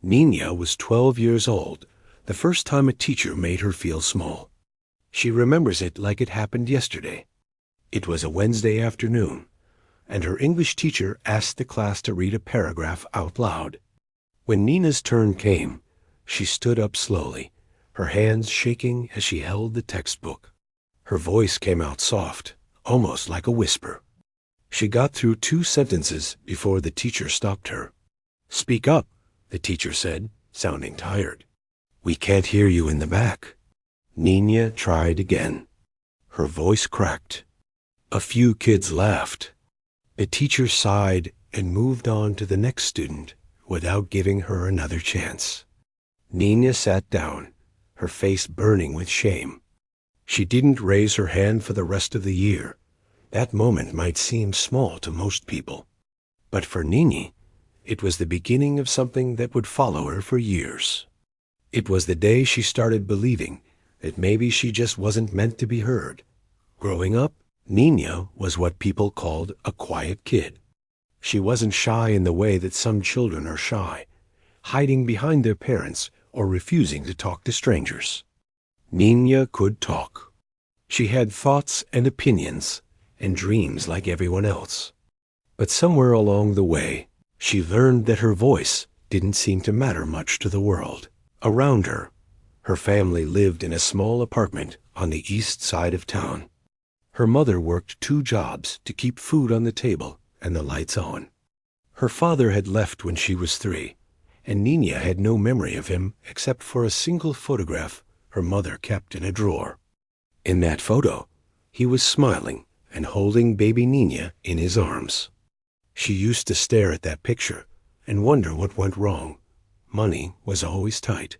Nina was 12 years old, the first time a teacher made her feel small. She remembers it like it happened yesterday. It was a Wednesday afternoon, and her English teacher asked the class to read a paragraph out loud. When Nina's turn came, she stood up slowly, her hands shaking as she held the textbook. Her voice came out soft, almost like a whisper. She got through 2 sentences before the teacher stopped her. "Speak up," the teacher said, sounding tired. "We can't hear you in the back." Nina tried again. Her voice cracked. A few kids laughed. The teacher sighed and moved on to the next student without giving her another chance. Nina sat down, her face burning with shame. She didn't raise her hand for the rest of the year. That moment might seem small to most people. But for Nina, it was the beginning of something that would follow her for years. It was the day she started believing that maybe she just wasn't meant to be heard. Growing up, Nina was what people called a quiet kid. She wasn't shy in the way that some children are shy, hiding behind their parents or refusing to talk to strangers. Nina could talk. She had thoughts and opinions and dreams like everyone else. But somewhere along the way, she learned that her voice didn't seem to matter much to the world around her. Her family lived in a small apartment on the east side of town. Her mother worked 2 jobs to keep food on the table and the lights on. Her father had left when she was 3, and Nina had no memory of him except for a single photograph her mother kept in a drawer. In that photo, he was smiling and holding baby Nina in his arms. She used to stare at that picture and wonder what went wrong. Money was always tight.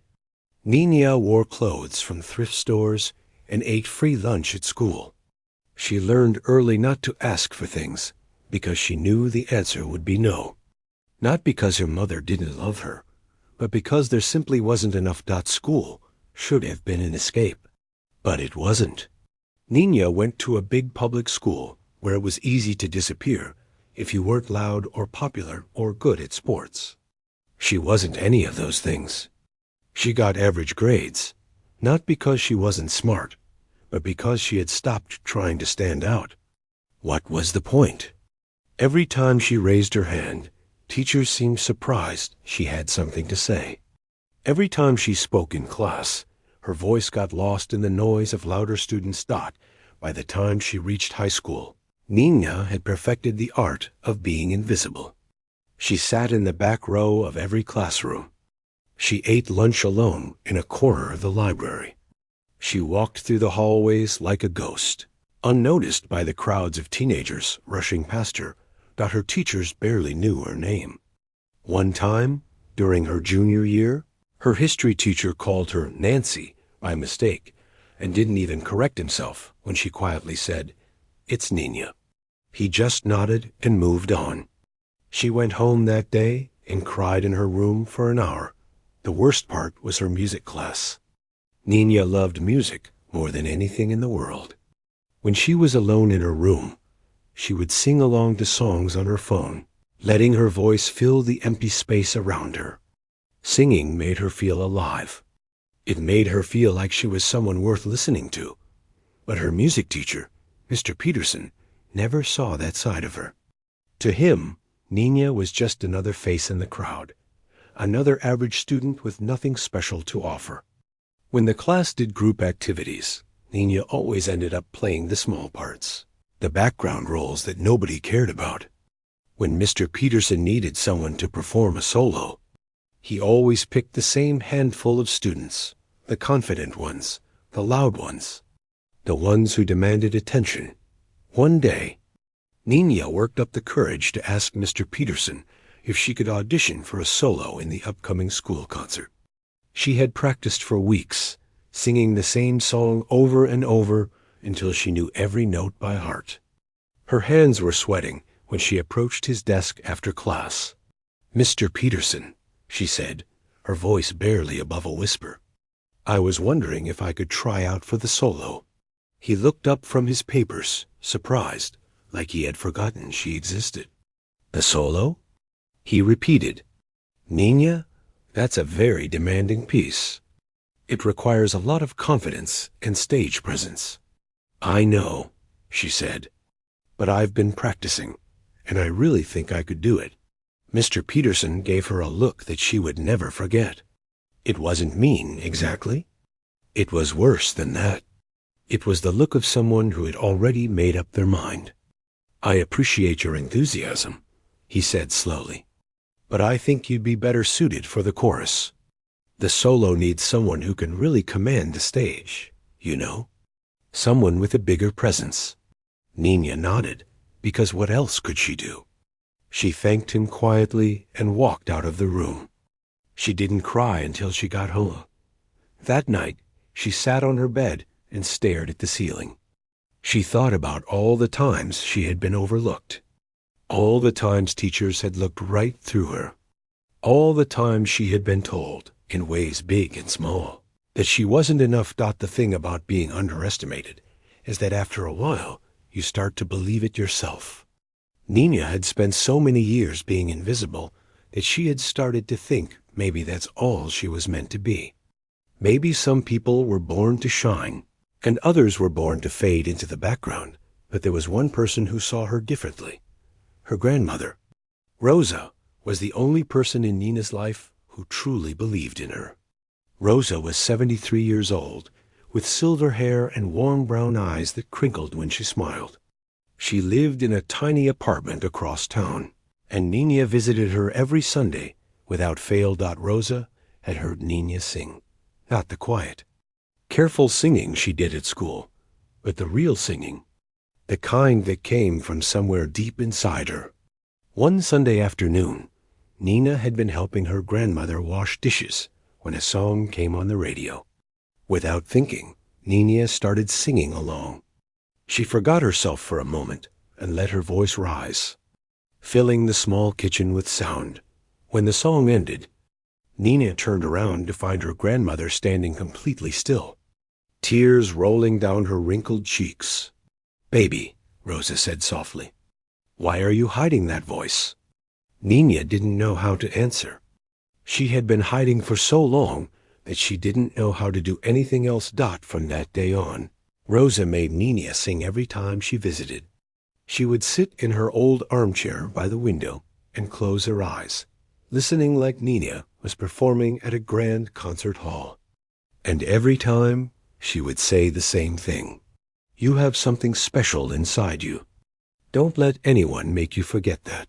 Nina wore clothes from thrift stores and ate free lunch at school. She learned early not to ask for things because she knew the answer would be no. Not because her mother didn't love her, but because there simply wasn't enough. School should have been an escape. But it wasn't. Nina went to a big public school where it was easy to disappear if you weren't loud or popular or good at sports. She wasn't any of those things. She got average grades, not because she wasn't smart, but because she had stopped trying to stand out. What was the point? Every time she raised her hand, teachers seemed surprised she had something to say. Every time she spoke in class, her voice got lost in the noise of louder students. By the time she reached high school, Nina had perfected the art of being invisible. She sat in the back row of every classroom. She ate lunch alone in a corner of the library. She walked through the hallways like a ghost, unnoticed by the crowds of teenagers rushing past her. Her teachers barely knew her name. One time, during her junior year, her history teacher called her Nancy by mistake and didn't even correct himself when she quietly said, "It's Nina." He just nodded and moved on. She went home that day and cried in her room for an hour. The worst part was her music class. Nina loved music more than anything in the world. When she was alone in her room, she would sing along to songs on her phone, letting her voice fill the empty space around her. Singing made her feel alive. It made her feel like she was someone worth listening to. But her music teacher, Mr. Peterson, never saw that side of her. To him, Nina was just another face in the crowd, another average student with nothing special to offer. When the class did group activities, Nina always ended up playing the small parts, the background roles that nobody cared about. When Mr. Peterson needed someone to perform a solo, he always picked the same handful of students, the confident ones, the loud ones, the ones who demanded attention. One day, Nina worked up the courage to ask Mr. Peterson if she could audition for a solo in the upcoming school concert. She had practiced for weeks, singing the same song over and over until she knew every note by heart. Her hands were sweating when she approached his desk after class. "Mr. Peterson," she said, her voice barely above a whisper, "I was wondering if I could try out for the solo." He looked up from his papers, surprised, like he had forgotten she existed. "The solo?" He repeated. "Nina, That's a very demanding piece. It requires a lot of confidence and stage presence. I know, she said, but I've been practicing, and I really think I could do it. Mr. Peterson gave her a look that she would never forget. It wasn't mean, exactly. It was worse than that. It was the look of someone who had already made up their mind. I appreciate your enthusiasm, he said slowly, but I think you'd be better suited for the chorus. The solo needs someone who can really command the stage, you know? Someone with a bigger presence. Nina nodded, because what else could she do? She thanked him quietly and walked out of the room. She didn't cry until she got home. That night, she sat on her bed and stared at the ceiling. She thought about all the times she had been overlooked. All the times teachers had looked right through her. All the times she had been told, in ways big and small, that she wasn't enough. The thing about being underestimated is that after a while, you start to believe it yourself. Nina had spent so many years being invisible that she had started to think maybe that's all she was meant to be. Maybe some people were born to shine, and others were born to fade into the background, but there was one person who saw her differently. Her grandmother. Rosa was the only person in Nina's life who truly believed in her. Rosa was 73 years old, with silver hair and warm brown eyes that crinkled when she smiled. She lived in a tiny apartment across town, and Nina visited her every Sunday without fail. Rosa had heard Nina sing, not the quiet, careful singing she did at school, but the real singing, the kind that came from somewhere deep inside her. One Sunday afternoon, Nina had been helping her grandmother wash dishes when a song came on the radio. Without thinking, Nina started singing along. She forgot herself for a moment and let her voice rise, filling the small kitchen with sound. When the song ended, Nina turned around to find her grandmother standing completely still, tears rolling down her wrinkled cheeks. "Baby," Rosa said softly, "why are you hiding that voice?" Nina didn't know how to answer. She had been hiding for so long that she didn't know how to do anything else. From that day on, Rosa made Nina sing every time she visited. She would sit in her old armchair by the window and close her eyes, listening like Nina was performing at a grand concert hall. And every time, she would say the same thing. You have something special inside you. Don't let anyone make you forget that.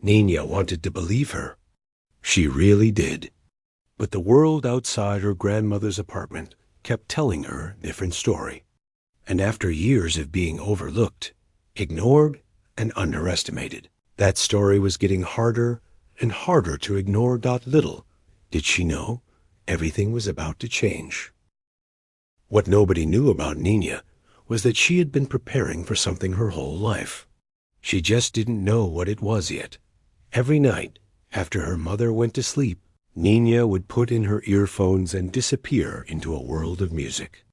Nina wanted to believe her. She really did. But the world outside her grandmother's apartment kept telling her a different story. And after years of being overlooked, ignored, and underestimated, that story was getting harder and harder to ignore. Little did she know, everything was about to change. What nobody knew about Nina was that she had been preparing for something her whole life. She just didn't know what it was yet. Every night, after her mother went to sleep, Nina would put in her earphones and disappear into a world of music.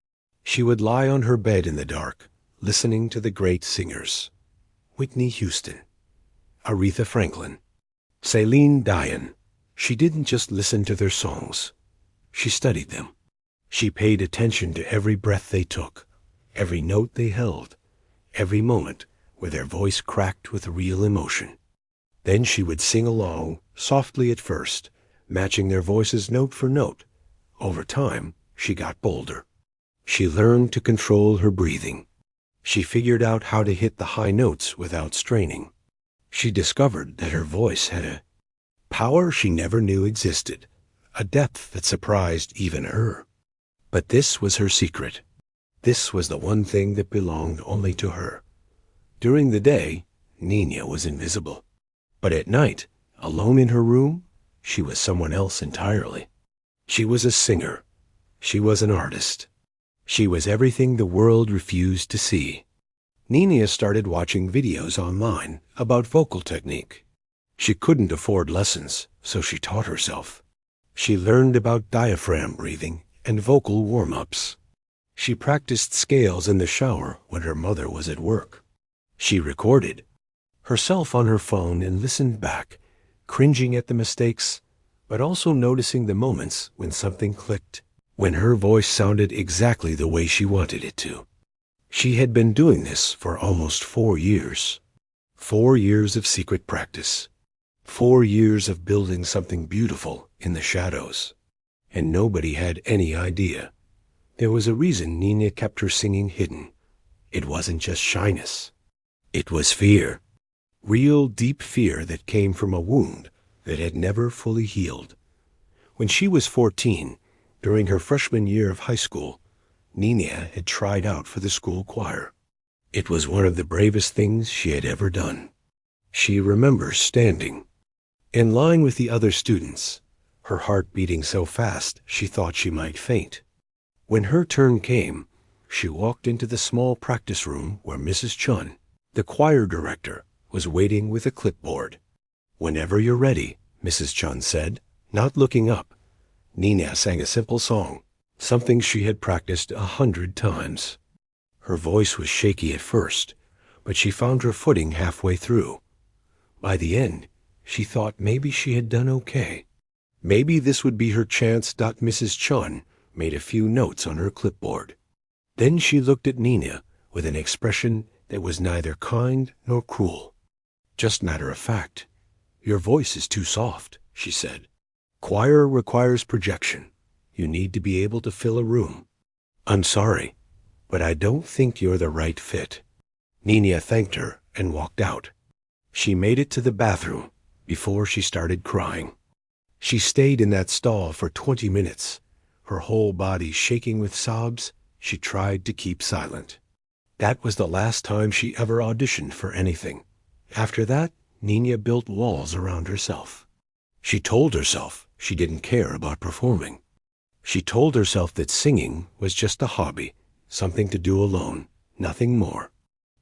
She would lie on her bed in the dark, listening to the great singers. Whitney Houston, Aretha Franklin, Celine Dion. She didn't just listen to their songs. She studied them. She paid attention to every breath they took, every note they held, every moment where their voice cracked with real emotion. Then she would sing along, softly at first, matching their voices note for note. Over time, she got bolder. She learned to control her breathing. She figured out how to hit the high notes without straining. She discovered that her voice had a power she never knew existed, a depth that surprised even her. But this was her secret. This was the one thing that belonged only to her. During the day, Nina was invisible. But at night, alone in her room, she was someone else entirely. She was a singer. She was an artist. She was everything the world refused to see. Nina started watching videos online about vocal technique. She couldn't afford lessons, so she taught herself. She learned about diaphragm breathing and vocal warm-ups. She practiced scales in the shower when her mother was at work. She recorded herself on her phone and listened back, cringing at the mistakes, but also noticing the moments when something clicked, when her voice sounded exactly the way she wanted it to. She had been doing this for almost 4 years. 4 years of secret practice. 4 years of building something beautiful in the shadows. And nobody had any idea. There was a reason Nina kept her singing hidden. It wasn't just shyness. It was fear. Real deep fear that came from a wound that had never fully healed. When she was 14, during her freshman year of high school, Nina had tried out for the school choir. It was one of the bravest things she had ever done. She remembers standing, in line with the other students, her heart beating so fast she thought she might faint. When her turn came, she walked into the small practice room where Mrs. Chun, the choir director, was waiting with a clipboard. "Whenever you're ready," Mrs. Chun said, not looking up. Nina sang a simple song, something she had practiced 100 times. Her voice was shaky at first, but she found her footing halfway through. By the end, she thought maybe she had done okay. Maybe this would be her chance. Mrs. Chun made a few notes on her clipboard. Then she looked at Nina with an expression that was neither kind nor cruel. "Just matter of fact. Your voice is too soft," she said. "Choir requires projection. You need to be able to fill a room. I'm sorry, but I don't think you're the right fit." Nina thanked her and walked out. She made it to the bathroom before she started crying. She stayed in that stall for 20 minutes, her whole body shaking with sobs. She tried to keep silent. That was the last time she ever auditioned for anything. After that, Nina built walls around herself. She told herself she didn't care about performing. She told herself that singing was just a hobby, something to do alone, nothing more.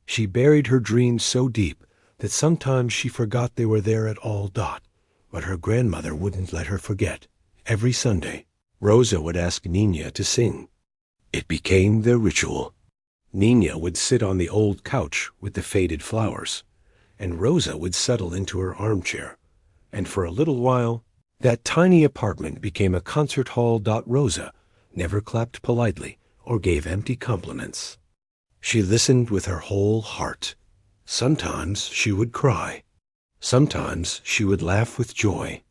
She buried her dreams so deep that sometimes she forgot they were there at all. But her grandmother wouldn't let her forget. Every Sunday, Rosa would ask Nina to sing. It became their ritual. Nina would sit on the old couch with the faded flowers, and Rosa would settle into her armchair. And for a little while, that tiny apartment became a concert hall. Rosa never clapped politely or gave empty compliments. She listened with her whole heart. Sometimes she would cry. Sometimes she would laugh with joy.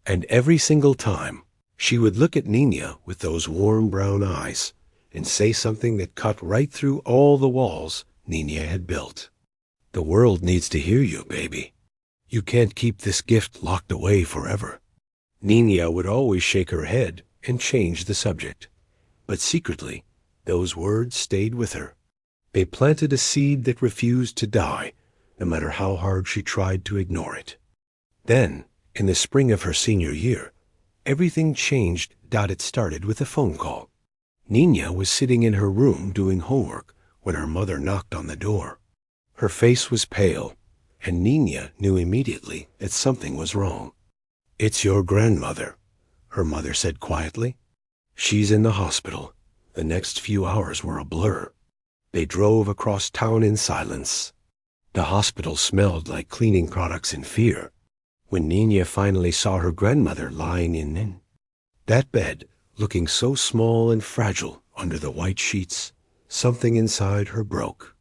And every single time, she would look at Nina with those warm brown eyes and say something that cut right through all the walls Nina had built. "The world needs to hear you, baby. You can't keep this gift locked away forever." Nina would always shake her head and change the subject. But secretly, those words stayed with her. They planted a seed that refused to die, no matter how hard she tried to ignore it. Then, in the spring of her senior year, everything changed. It started with a phone call. Nina was sitting in her room doing homework when her mother knocked on the door. Her face was pale, and Nina knew immediately that something was wrong. "It's your grandmother," her mother said quietly. "She's in the hospital." The next few hours were a blur. They drove across town in silence. The hospital smelled like cleaning products and fear. When Nina finally saw her grandmother lying in that bed, looking so small and fragile under the white sheets, something inside her broke.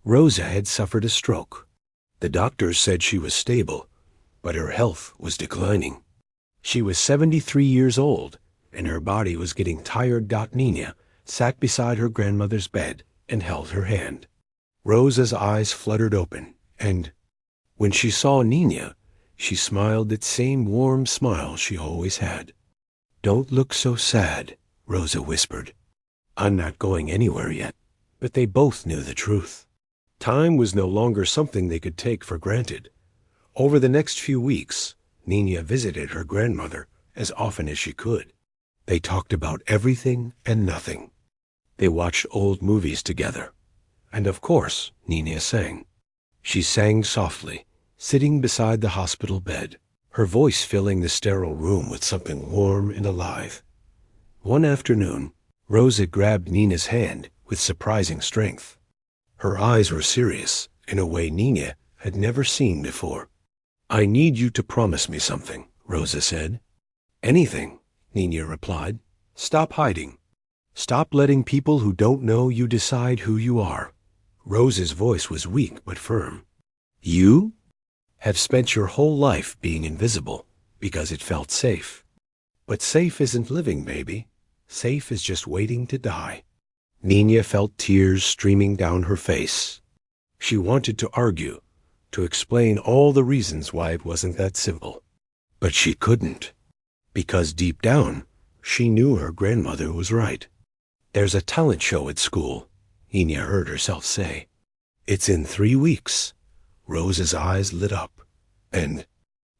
Rosa had suffered a stroke. The doctors said she was stable, but her health was declining. She was 73 years old, and her body was getting tired. Nina sat beside her grandmother's bed and held her hand. Rosa's eyes fluttered open, and when she saw Nina, she smiled that same warm smile she always had. "Don't look so sad," Rosa whispered. "I'm not going anywhere yet." But they both knew the truth. Time was no longer something they could take for granted. Over the next few weeks, Nina visited her grandmother as often as she could. They talked about everything and nothing. They watched old movies together. And of course, Nina sang. She sang softly, sitting beside the hospital bed, her voice filling the sterile room with something warm and alive. One afternoon, Rosa grabbed Nina's hand with surprising strength. Her eyes were serious in a way Nina had never seen before. "I need you to promise me something," Rosa said. Anything, Nina replied. Stop hiding. Stop letting people who don't know you decide who you are. Rose's voice was weak but firm. You have spent your whole life being invisible because it felt safe. But safe isn't living, baby. Safe is just waiting to die. Nina felt tears streaming down her face. She wanted to argue, to explain all the reasons why it wasn't that simple. But she couldn't, because deep down, she knew her grandmother was right. There's a talent show at school, Nina heard herself say. It's in 3 weeks. Rose's eyes lit up. And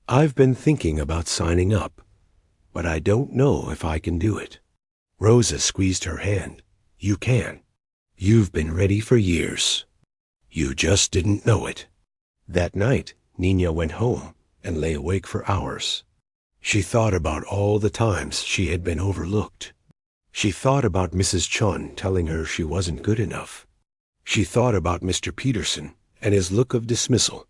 I've been thinking about signing up, but I don't know if I can do it. Rosa squeezed her hand. You can. You've been ready for years. You just didn't know it. That night, Nina went home and lay awake for hours. She thought about all the times she had been overlooked. She thought about Mrs. Chun telling her she wasn't good enough. She thought about Mr. Peterson and his look of dismissal.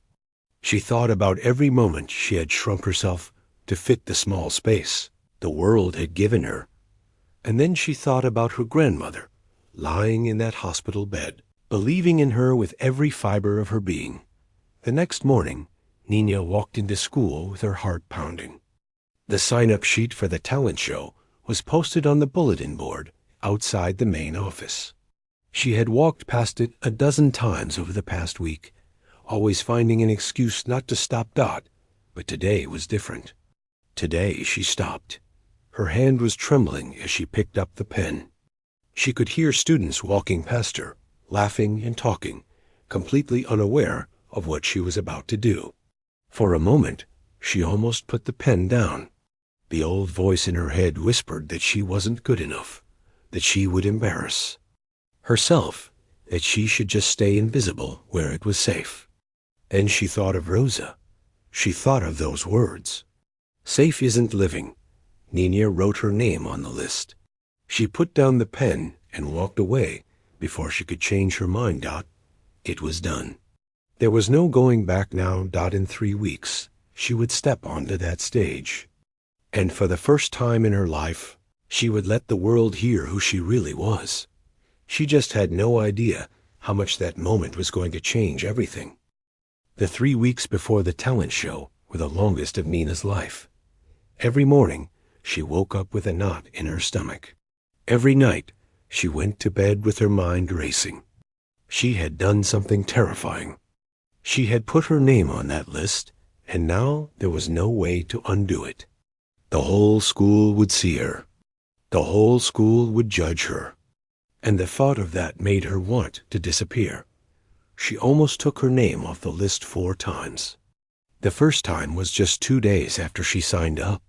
She thought about every moment she had shrunk herself to fit the small space the world had given her. And then she thought about her grandmother, lying in that hospital bed, believing in her with every fiber of her being. The next morning, Nina walked into school with her heart pounding. The sign-up sheet for the talent show was posted on the bulletin board outside the main office. She had walked past it a dozen times over the past week, always finding an excuse not to stop Dot, but today was different. Today she stopped. Her hand was trembling as she picked up the pen. She could hear students walking past her, laughing and talking, completely unaware of what she was about to do. For a moment, she almost put the pen down. The old voice in her head whispered that she wasn't good enough, that she would embarrass herself, that she should just stay invisible where it was safe. And she thought of Rosa. She thought of those words. Safe isn't living. Nina wrote her name on the list. She put down the pen and walked away before she could change her mind. Dot. It was done. There was no going back now. Dot. In 3 weeks, she would step onto that stage. And for the first time in her life, she would let the world hear who she really was. She just had no idea how much that moment was going to change everything. The 3 weeks before the talent show were the longest of Nina's life. Every morning, she woke up with a knot in her stomach. Every night, she went to bed with her mind racing. She had done something terrifying. She had put her name on that list, and now there was no way to undo it. The whole school would see her. The whole school would judge her. And the thought of that made her want to disappear. She almost took her name off the list 4 times. The first time was just 2 days after she signed up.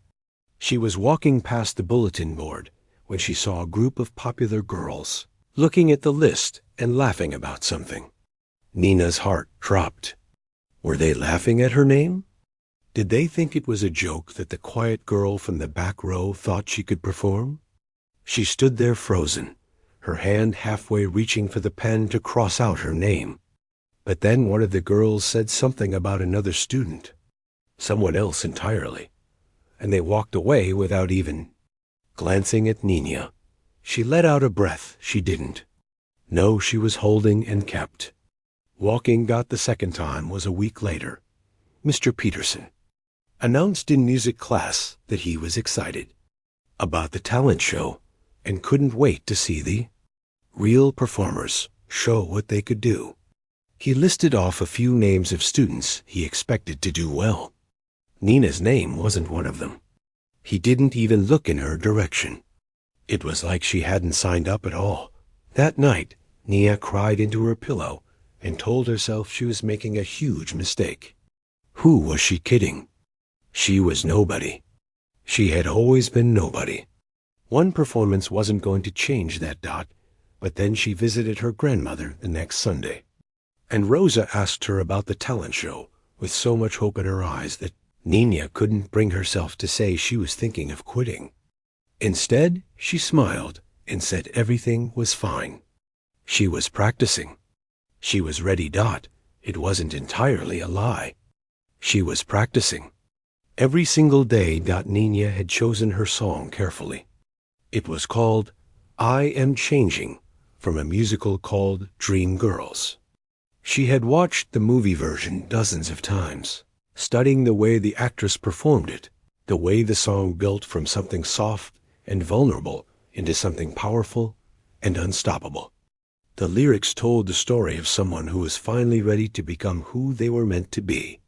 She was walking past the bulletin board when she saw a group of popular girls looking at the list and laughing about something. Nina's heart dropped. Were they laughing at her name? Did they think it was a joke that the quiet girl from the back row thought she could perform? She stood there frozen, her hand halfway reaching for the pen to cross out her name. But then one of the girls said something about another student, someone else entirely, and they walked away without even glancing at Nina. She let out a breath. She didn't. No, she was holding and kept. Walking got the second time was a week later. Mr. Peterson announced in music class that he was excited about the talent show and couldn't wait to see the real performers show what they could do. He listed off a few names of students he expected to do well. Nina's name wasn't one of them. He didn't even look in her direction. It was like she hadn't signed up at all. That night, Nina cried into her pillow and told herself she was making a huge mistake. Who was she kidding? She was nobody. She had always been nobody. One performance wasn't going to change that. Dot, but then she visited her grandmother the next Sunday. And Rosa asked her about the talent show with so much hope in her eyes that Nina couldn't bring herself to say she was thinking of quitting. Instead, she smiled and said everything was fine. She was practicing. She was ready. Dot, it wasn't entirely a lie. She was practicing. Every single day, Nina had chosen her song carefully. It was called I Am Changing, from a musical called Dream Girls. She had watched the movie version dozens of times, studying the way the actress performed it, the way the song built from something soft and vulnerable into something powerful and unstoppable. The lyrics told the story of someone who was finally ready to become who they were meant to be.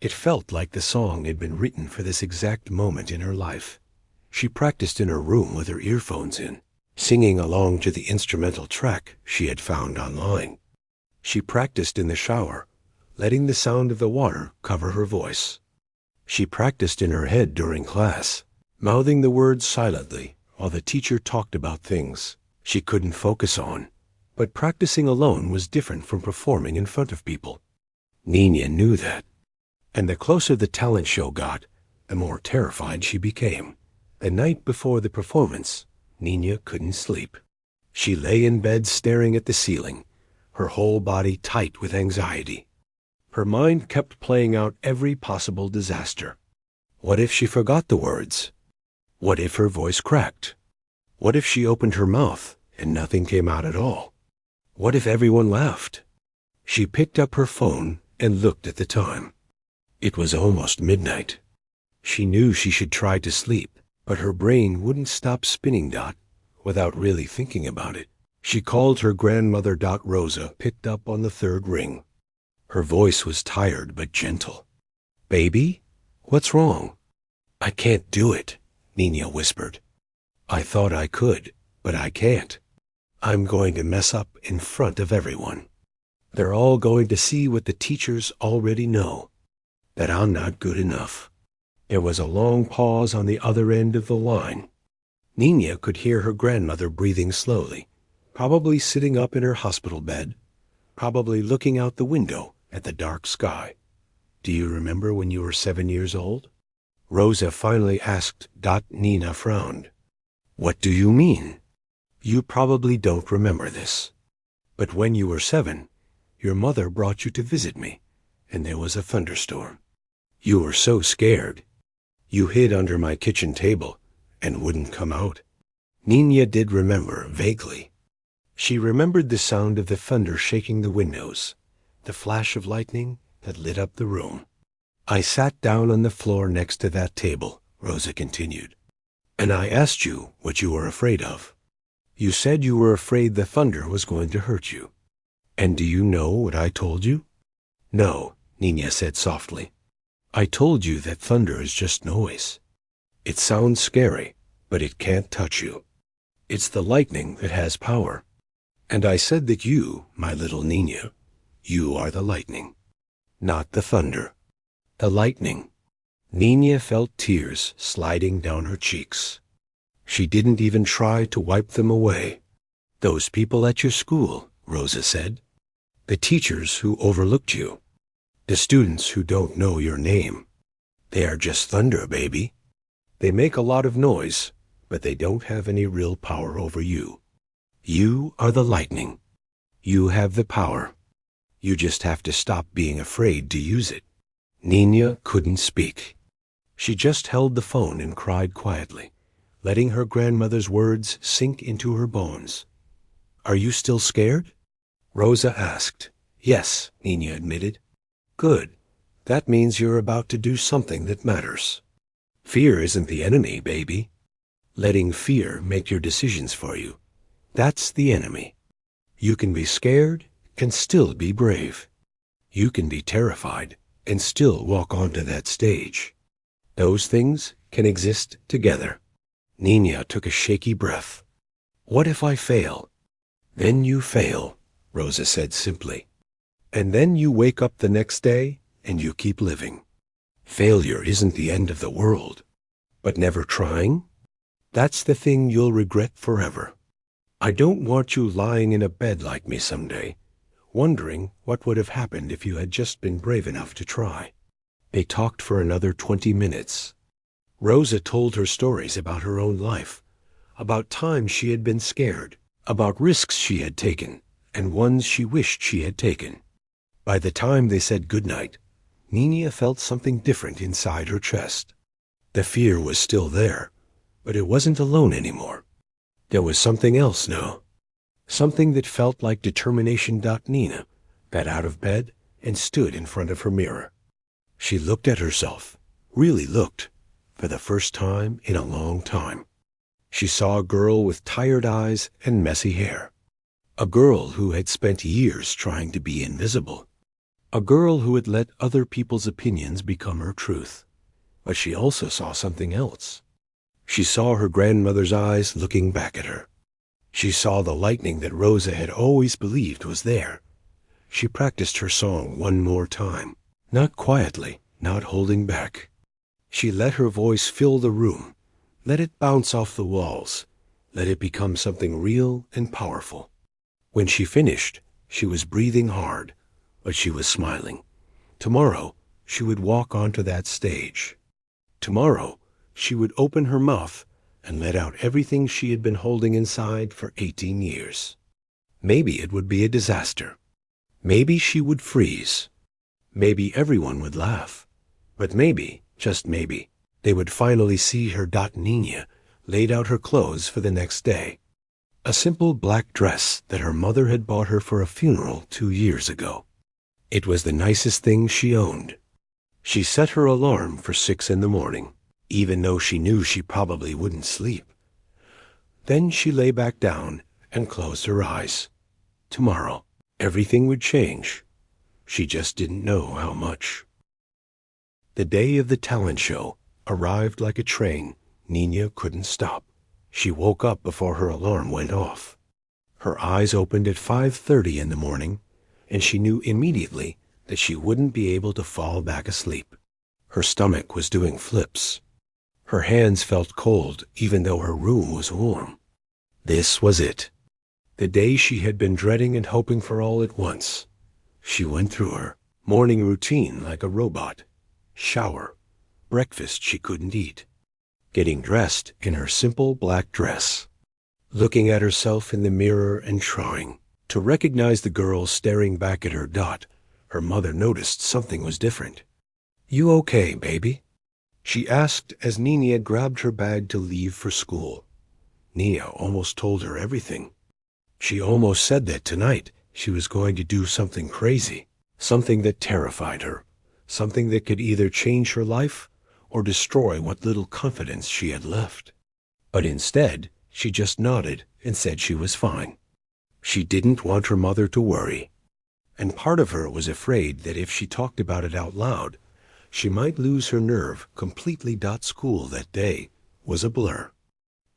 It felt like the song had been written for this exact moment in her life. She practiced in her room with her earphones in, singing along to the instrumental track she had found online. She practiced in the shower, letting the sound of the water cover her voice. She practiced in her head during class, mouthing the words silently while the teacher talked about things she couldn't focus on. But practicing alone was different from performing in front of people. Nina knew that. And the closer the talent show got, the more terrified she became. The night before the performance, Nina couldn't sleep. She lay in bed staring at the ceiling, her whole body tight with anxiety. Her mind kept playing out every possible disaster. What if she forgot the words? What if her voice cracked? What if she opened her mouth and nothing came out at all? What if everyone laughed? She picked up her phone and looked at the time. It was almost midnight. She knew she should try to sleep, but her brain wouldn't stop spinning. Without really thinking about it, she called her grandmother. Rosa picked up on the third ring. Her voice was tired but gentle. "Baby, what's wrong?" "I can't do it," Nina whispered. "I thought I could, but I can't. I'm going to mess up in front of everyone. They're all going to see what the teachers already know, that I'm not good enough." There was a long pause on the other end of the line. Nina could hear her grandmother breathing slowly, probably sitting up in her hospital bed, probably looking out the window at the dark sky. "Do you remember when you were 7 years old?" Rosa finally asked. Nina frowned. "What do you mean?" "You probably don't remember this, but when you were 7, your mother brought you to visit me, and there was a thunderstorm. You were so scared. You hid under my kitchen table and wouldn't come out." Nina did remember vaguely. She remembered the sound of the thunder shaking the windows, the flash of lightning that lit up the room. "I sat down on the floor next to that table," Rosa continued, "and I asked you what you were afraid of. You said you were afraid the thunder was going to hurt you. And do you know what I told you?" "No," Nina said softly. "I told you that thunder is just noise. It sounds scary, but it can't touch you. It's the lightning that has power. And I said that you, my little Nina, you are the lightning. Not the thunder. The lightning." Nina felt tears sliding down her cheeks. She didn't even try to wipe them away. "Those people at your school," Rosa said. "The teachers who overlooked you. The students who don't know your name. They are just thunder, baby. They make a lot of noise, but they don't have any real power over you. You are the lightning. You have the power. You just have to stop being afraid to use it." Nina couldn't speak. She just held the phone and cried quietly, letting her grandmother's words sink into her bones. "Are you still scared?" Rosa asked. "Yes," Nina admitted. "Good. That means you're about to do something that matters. Fear isn't the enemy, baby. Letting fear make your decisions for you, that's the enemy. You can be scared and still be brave. You can be terrified and still walk onto that stage. Those things can exist together." Nina took a shaky breath. "What if I fail?" "Then you fail," Rosa said simply. "And then you wake up the next day and you keep living. Failure isn't the end of the world. But never trying? That's the thing you'll regret forever. I don't want you lying in a bed like me someday, wondering what would have happened if you had just been brave enough to try." They talked for another 20 minutes. Rosa told her stories about her own life, about times she had been scared, about risks she had taken, and ones she wished she had taken. By the time they said goodnight, Nina felt something different inside her chest. The fear was still there, but it wasn't alone anymore. There was something else now. Something that felt like determination. Nina got out of bed and stood in front of her mirror. She looked at herself, really looked, for the first time in a long time. She saw a girl with tired eyes and messy hair. A girl who had spent years trying to be invisible. A girl who had let other people's opinions become her truth. But she also saw something else. She saw her grandmother's eyes looking back at her. She saw the lightning that Rosa had always believed was there. She practiced her song one more time, not quietly, not holding back. She let her voice fill the room, let it bounce off the walls, let it become something real and powerful. When she finished, she was breathing hard, but she was smiling. Tomorrow, she would walk onto that stage. Tomorrow, she would open her mouth and let out everything she had been holding inside for 18 years. Maybe it would be a disaster. Maybe she would freeze. Maybe everyone would laugh. But maybe, just maybe, they would finally see her. Nina laid out her clothes for the next day. A simple black dress that her mother had bought her for a funeral 2 years ago. It was the nicest thing she owned. She set her alarm for 6 in the morning, even though she knew she probably wouldn't sleep. Then she lay back down and closed her eyes. Tomorrow, everything would change. She just didn't know how much. The day of the talent show arrived like a train. Nina couldn't stop. She woke up before her alarm went off. Her eyes opened at 5:30 in the morning, and she knew immediately that she wouldn't be able to fall back asleep. Her stomach was doing flips. Her hands felt cold even though her room was warm. This was it. The day she had been dreading and hoping for all at once. She went through her morning routine like a robot. Shower. Breakfast she couldn't eat. Getting dressed in her simple black dress. Looking at herself in the mirror and trying to recognize the girl staring back at her. Her mother noticed something was different. "You okay, baby?" she asked as Nina grabbed her bag to leave for school. Nina almost told her everything. She almost said that tonight she was going to do something crazy, something that terrified her, something that could either change her life or destroy what little confidence she had left. But instead, she just nodded and said she was fine. She didn't want her mother to worry. And part of her was afraid that if she talked about it out loud, she might lose her nerve completely. School that day was a blur.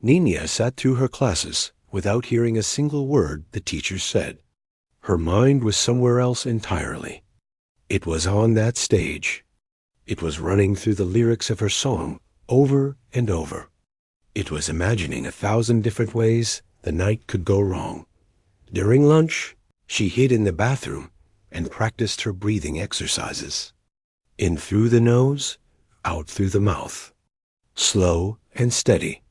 Nina sat through her classes without hearing a single word the teacher said. Her mind was somewhere else entirely. It was on that stage. It was running through the lyrics of her song over and over. It was imagining 1,000 different ways the night could go wrong. During lunch, she hid in the bathroom and practiced her breathing exercises. In through the nose, out through the mouth. Slow and steady.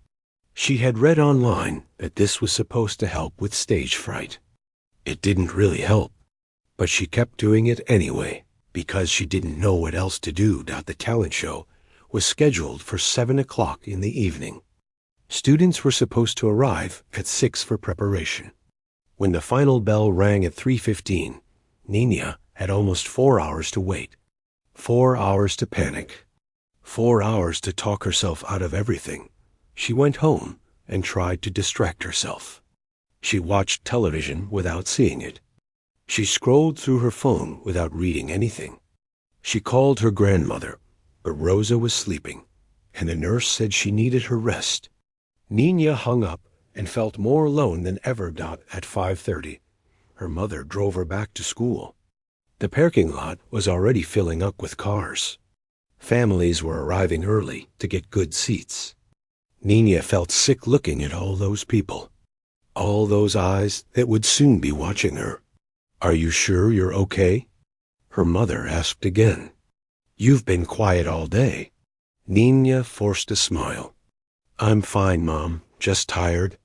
She had read online that this was supposed to help with stage fright. It didn't really help, but she kept doing it anyway because she didn't know what else to do. The talent show was scheduled for 7 o'clock in the evening. Students were supposed to arrive at 6 for preparation. When the final bell rang at 3:15, Nina had almost 4 hours to wait. 4 hours to panic. 4 hours to talk herself out of everything. She went home and tried to distract herself. She watched television without seeing it. She scrolled through her phone without reading anything. She called her grandmother, but Rosa was sleeping, and the nurse said she needed her rest. Nina hung up and felt more alone than ever. At 5:30, her mother drove her back to school. The parking lot was already filling up with cars. Families were arriving early to get good seats. Nina felt sick looking at all those people, all those eyes that would soon be watching her. "Are you sure you're okay?" her mother asked again. "You've been quiet all day." Nina forced a smile. "I'm fine, Mom, just tired."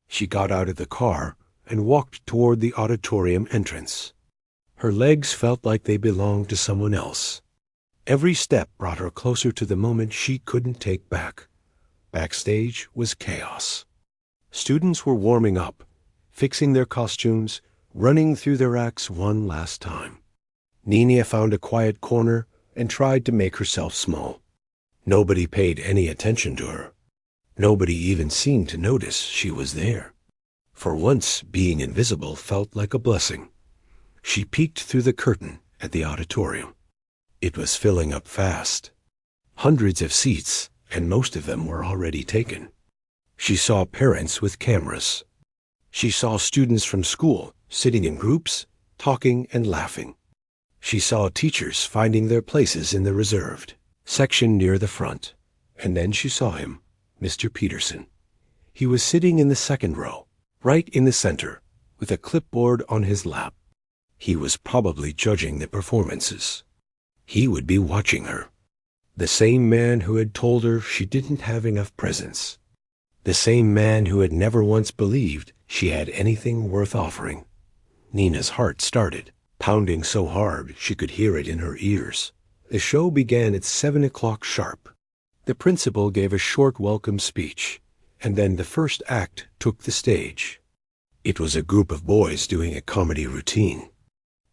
She got out of the car and walked toward the auditorium entrance. Her legs felt like they belonged to someone else. Every step brought her closer to the moment she couldn't take back. Backstage was chaos. Students were warming up, fixing their costumes, running through their acts one last time. Nina found a quiet corner and tried to make herself small. Nobody paid any attention to her. Nobody even seemed to notice she was there. For once, being invisible felt like a blessing. She peeked through the curtain at the auditorium. It was filling up fast. Hundreds of seats, and most of them were already taken. She saw parents with cameras. She saw students from school sitting in groups, talking and laughing. She saw teachers finding their places in the reserved section near the front. And then she saw him, Mr. Peterson. He was sitting in the second row, right in the center, with a clipboard on his lap. He was probably judging the performances. He would be watching her. The same man who had told her she didn't have enough presence. The same man who had never once believed she had anything worth offering. Nina's heart started, pounding so hard she could hear it in her ears. The show began at 7 o'clock sharp. The principal gave a short welcome speech, and then the first act took the stage. It was a group of boys doing a comedy routine.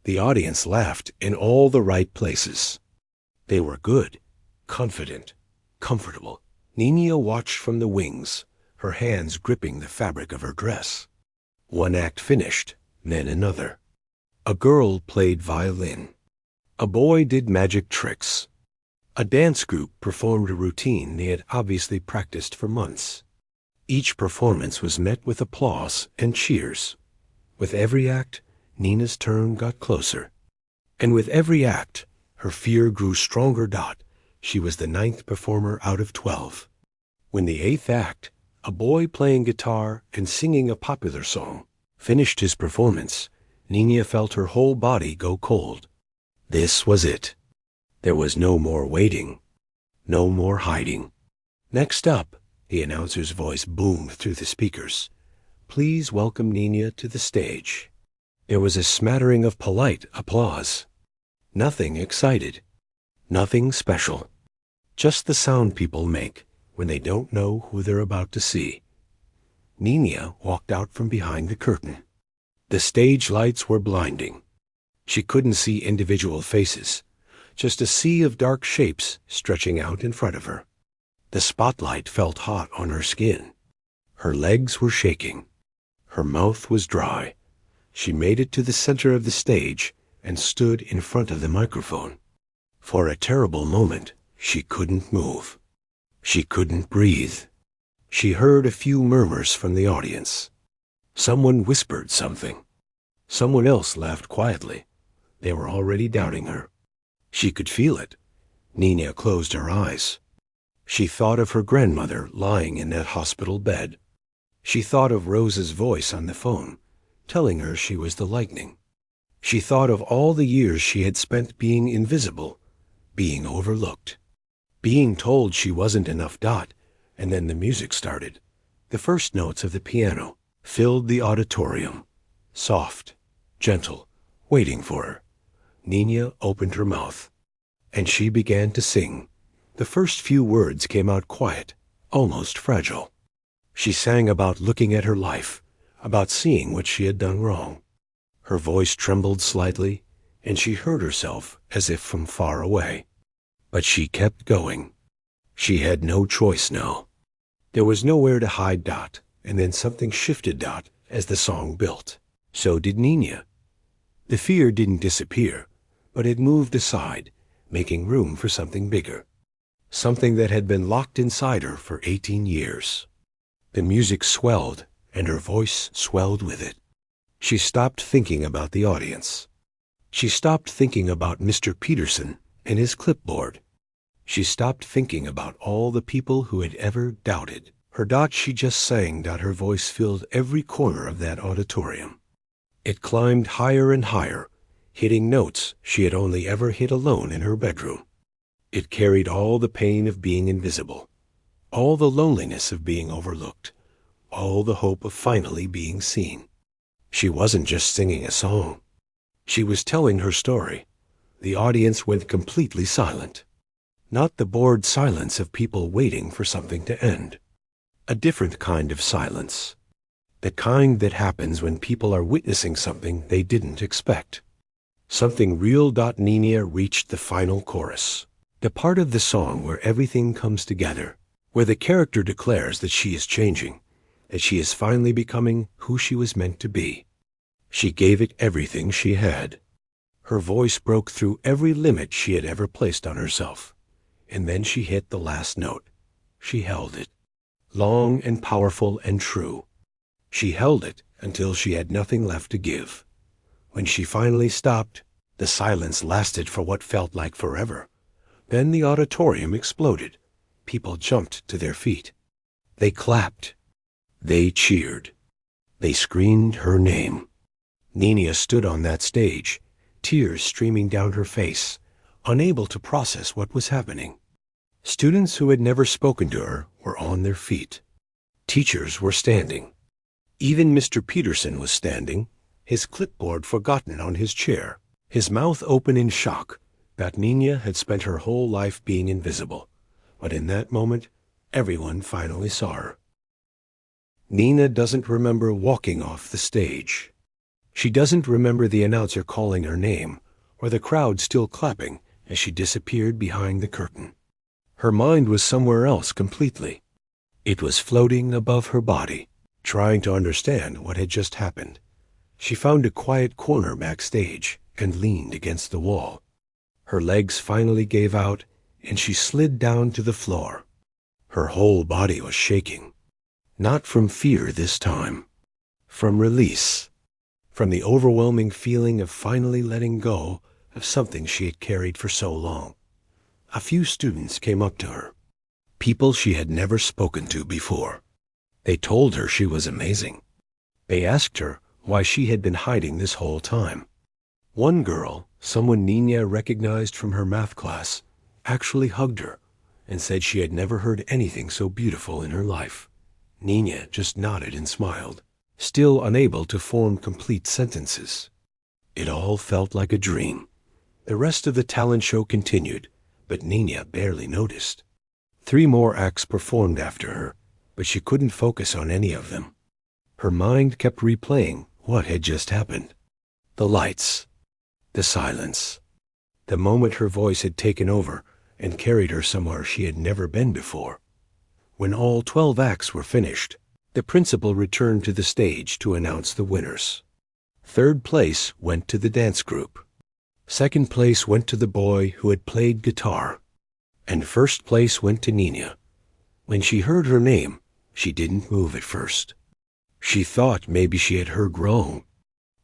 The audience laughed in all the right places. They were good, confident, comfortable. Nina watched from the wings, her hands gripping the fabric of her dress. One act finished, then another. A girl played violin. A boy did magic tricks. A dance group performed a routine they had obviously practiced for months. Each performance was met with applause and cheers. With every act, Nina's turn got closer. And with every act, her fear grew stronger. She was the 9th performer out of 12. When the 8th act, a boy playing guitar and singing a popular song, finished his performance, Nina felt her whole body go cold. This was it. There was no more waiting, no more hiding. Next up, the announcer's voice boomed through the speakers. Please welcome Nina to the stage. There was a smattering of polite applause. Nothing excited. Nothing special. Just the sound people make when they don't know who they're about to see. Nina walked out from behind the curtain. The stage lights were blinding. She couldn't see individual faces, just a sea of dark shapes stretching out in front of her. The spotlight felt hot on her skin. Her legs were shaking. Her mouth was dry. She made it to the center of the stage and stood in front of the microphone. For a terrible moment, she couldn't move. She couldn't breathe. She heard a few murmurs from the audience. Someone whispered something. Someone else laughed quietly. They were already doubting her. She could feel it. Nina closed her eyes. She thought of her grandmother lying in that hospital bed. She thought of Rose's voice on the phone, telling her she was the lightning. She thought of all the years she had spent being invisible, being overlooked, being told she wasn't enough. And then the music started. The first notes of the piano filled the auditorium, soft, gentle, waiting for her. Nina opened her mouth, and she began to sing. The first few words came out quiet, almost fragile. She sang about looking at her life, about seeing what she had done wrong. Her voice trembled slightly, and she heard herself as if from far away. But she kept going. She had no choice now. There was nowhere to hide. And then something shifted. As the song built. So did Nina. The fear didn't disappear, but it moved aside, making room for something bigger. Something that had been locked inside her for 18 years. The music swelled, and her voice swelled with it. She stopped thinking about the audience. She stopped thinking about Mr. Peterson and his clipboard. She stopped thinking about all the people who had ever doubted her. She just sang. Her voice filled every corner of that auditorium. It climbed higher and higher, hitting notes she had only ever hit alone in her bedroom. It carried all the pain of being invisible, all the loneliness of being overlooked, all the hope of finally being seen. She wasn't just singing a song. She was telling her story, The audience went completely silent. Not the bored silence of people waiting for something to end. A different kind of silence. The kind that happens when people are witnessing something they didn't expect. Something real. Nina reached the final chorus. The part of the song where everything comes together, where the character declares that she is changing, that she is finally becoming who she was meant to be. She gave it everything she had. Her voice broke through every limit she had ever placed on herself. And then she hit the last note. She held it. Long and powerful and true. She held it until she had nothing left to give. When she finally stopped, the silence lasted for what felt like forever. Then the auditorium exploded. People jumped to their feet. They clapped. They cheered. They screamed her name. Nina stood on that stage, tears streaming down her face, unable to process what was happening. Students who had never spoken to her were on their feet. Teachers were standing. Even Mr. Peterson was standing, his clipboard forgotten on his chair, his mouth open in shock that Nina had spent her whole life being invisible. But in that moment, everyone finally saw her. Nina doesn't remember walking off the stage. She doesn't remember the announcer calling her name, or the crowd still clapping as she disappeared behind the curtain. Her mind was somewhere else completely. It was floating above her body, trying to understand what had just happened. She found a quiet corner backstage and leaned against the wall. Her legs finally gave out, and she slid down to the floor. Her whole body was shaking. Not from fear this time. From release. From the overwhelming feeling of finally letting go of something she had carried for so long. A few students came up to her. People she had never spoken to before. They told her she was amazing. They asked her why she had been hiding this whole time. One girl, someone Nina recognized from her math class, actually hugged her and said she had never heard anything so beautiful in her life. Nina just nodded and smiled, still unable to form complete sentences. It all felt like a dream. The rest of the talent show continued, but Nina barely noticed. 3 more acts performed after her, but she couldn't focus on any of them. Her mind kept replaying what had just happened. The lights. The silence. The moment her voice had taken over and carried her somewhere she had never been before. When all 12 acts were finished, the principal returned to the stage to announce the winners. 3rd place went to the dance group. 2nd place went to the boy who had played guitar. And 1st place went to Nina. When she heard her name, she didn't move at first. She thought maybe she had heard wrong.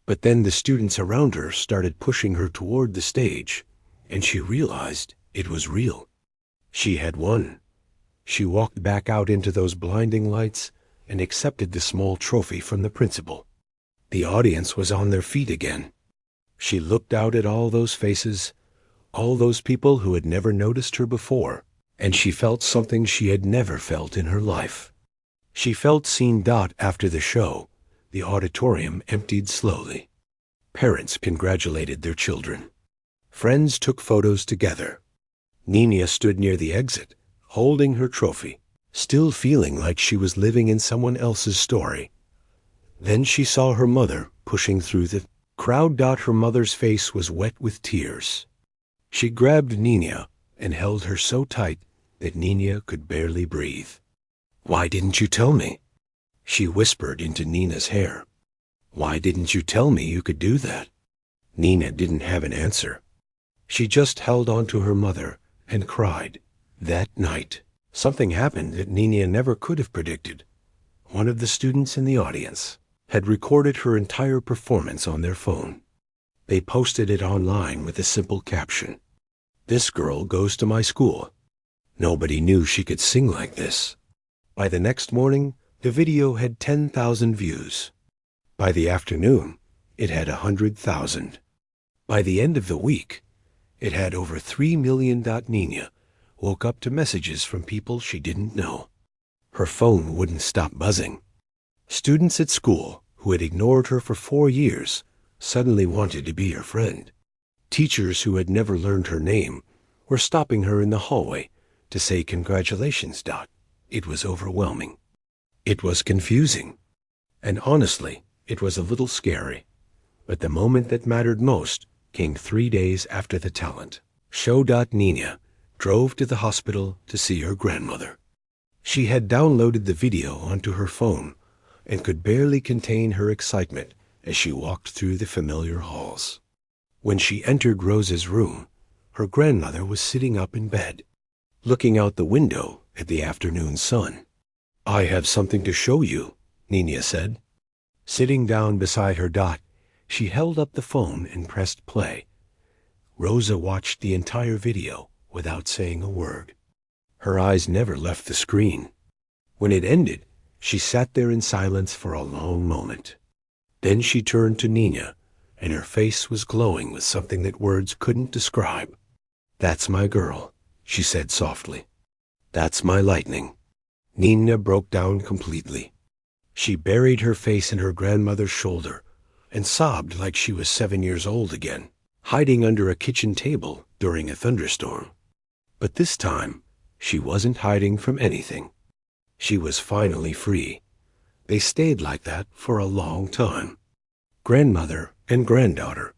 But then the students around her started pushing her toward the stage, and she realized it was real. She had won. She walked back out into those blinding lights and accepted the small trophy from the principal. The audience was on their feet again. She looked out at all those faces, all those people who had never noticed her before, and she felt something she had never felt in her life. She felt seen. After the show, the auditorium emptied slowly. Parents congratulated their children. Friends took photos together. Nina stood near the exit, holding her trophy, still feeling like she was living in someone else's story. Then she saw her mother pushing through the crowd. Her mother's face was wet with tears. She grabbed Nina and held her so tight that Nina could barely breathe. "Why didn't you tell me?" She whispered into Nina's hair. "Why didn't you tell me you could do that?" Nina didn't have an answer. She just held on to her mother and cried. That night, something happened that Nina never could have predicted. One of the students in the audience had recorded her entire performance on their phone. They posted it online with a simple caption. "This girl goes to my school. Nobody knew she could sing like this." By the next morning, the video had 10,000 views. By the afternoon, it had 100,000. By the end of the week, it had over 3 million. Nina woke up to messages from people she didn't know. Her phone wouldn't stop buzzing. Students at school who had ignored her for 4 years suddenly wanted to be her friend. Teachers who had never learned her name were stopping her in the hallway to say congratulations, Dot. It was overwhelming. It was confusing. And honestly, it was a little scary. But the moment that mattered most came 3 days after the talent show. Nina drove to the hospital to see her grandmother. She had downloaded the video onto her phone and could barely contain her excitement as she walked through the familiar halls. When she entered Rosa's room, her grandmother was sitting up in bed, looking out the window at the afternoon sun. "I have something to show you," Nina said. Sitting down beside her, Dot, she held up the phone and pressed play. Rosa watched the entire video without saying a word. Her eyes never left the screen. When it ended, she sat there in silence for a long moment. Then she turned to Nina, and her face was glowing with something that words couldn't describe. "That's my girl," she said softly. "That's my lightning." Nina broke down completely. She buried her face in her grandmother's shoulder and sobbed like she was 7 years old again, hiding under a kitchen table during a thunderstorm. But this time, she wasn't hiding from anything. She was finally free. They stayed like that for a long time. Grandmother and granddaughter,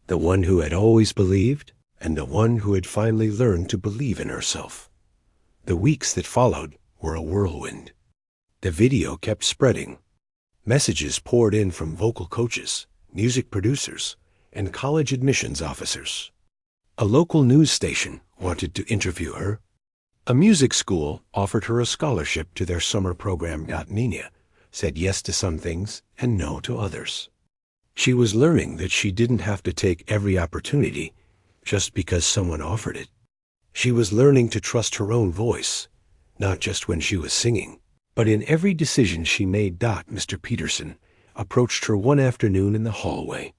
the one who had always believed and the one who had finally learned to believe in herself. The weeks that followed were a whirlwind. The video kept spreading. Messages poured in from vocal coaches, music producers, and college admissions officers. A local news station wanted to interview her. A music school offered her a scholarship to their summer program. Nina said yes to some things and no to others. She was learning that she didn't have to take every opportunity just because someone offered it. She was learning to trust her own voice, not just when she was singing, but in every decision she made. Mr. Peterson approached her one afternoon in the hallway.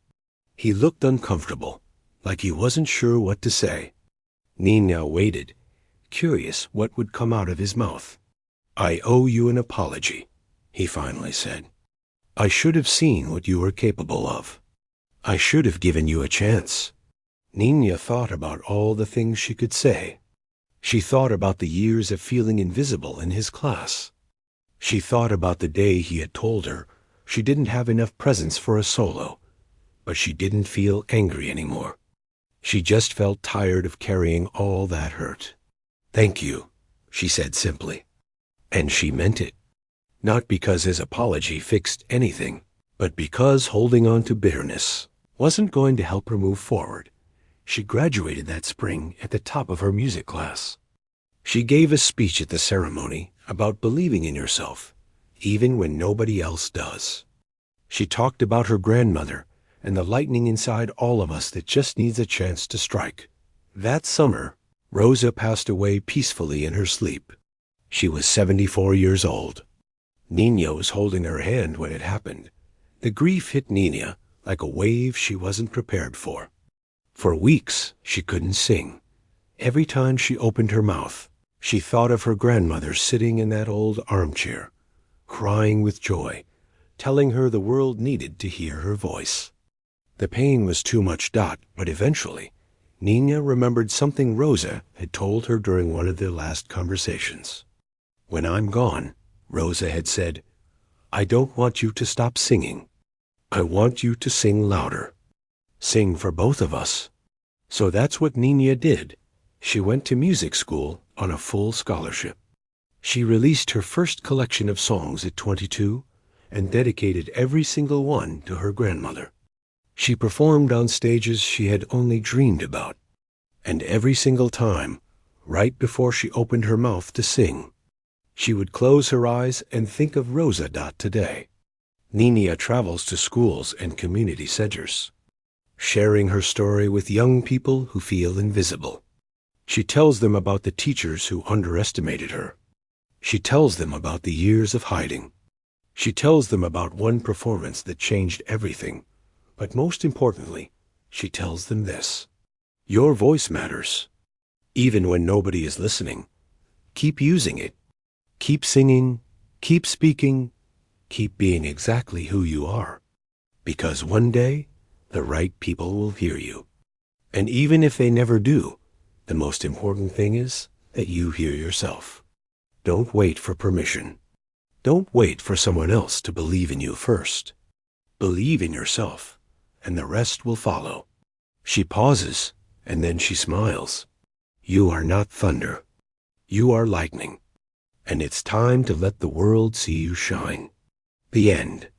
He looked uncomfortable, like he wasn't sure what to say. Nina waited, curious what would come out of his mouth. "I owe you an apology," he finally said. "I should have seen what you were capable of. I should have given you a chance." Nina thought about all the things she could say. She thought about the years of feeling invisible in his class. She thought about the day he had told her she didn't have enough presence for a solo, but she didn't feel angry anymore. She just felt tired of carrying all that hurt. "Thank you," she said simply. And she meant it. Not because his apology fixed anything, but because holding on to bitterness wasn't going to help her move forward. She graduated that spring at the top of her music class. She gave a speech at the ceremony about believing in yourself, even when nobody else does. She talked about her grandmother and the lightning inside all of us that just needs a chance to strike. That summer, Rosa passed away peacefully in her sleep. She was 74 years old. Nina was holding her hand when it happened. The grief hit Nina like a wave she wasn't prepared for. For weeks, she couldn't sing. Every time she opened her mouth, she thought of her grandmother sitting in that old armchair, crying with joy, telling her the world needed to hear her voice. The pain was too much. But eventually, Nina remembered something Rosa had told her during one of their last conversations. "When I'm gone," Rosa had said, "I don't want you to stop singing. I want you to sing louder. Sing for both of us." So that's what Nina did. She went to music school on a full scholarship. She released her first collection of songs at 22 and dedicated every single one to her grandmother. She performed on stages she had only dreamed about. And every single time, right before she opened her mouth to sing, she would close her eyes and think of Rosa. Today, Nina travels to schools and community centers, sharing her story with young people who feel invisible. She tells them about the teachers who underestimated her. She tells them about the years of hiding. She tells them about one performance that changed everything. But most importantly, she tells them this: your voice matters. Even when nobody is listening, keep using it. Keep singing, keep speaking, keep being exactly who you are. Because one day, the right people will hear you. And even if they never do, the most important thing is that you hear yourself. Don't wait for permission. Don't wait for someone else to believe in you first. Believe in yourself, and the rest will follow. She pauses, and then she smiles. You are not thunder. You are lightning. And it's time to let the world see you shine. The end.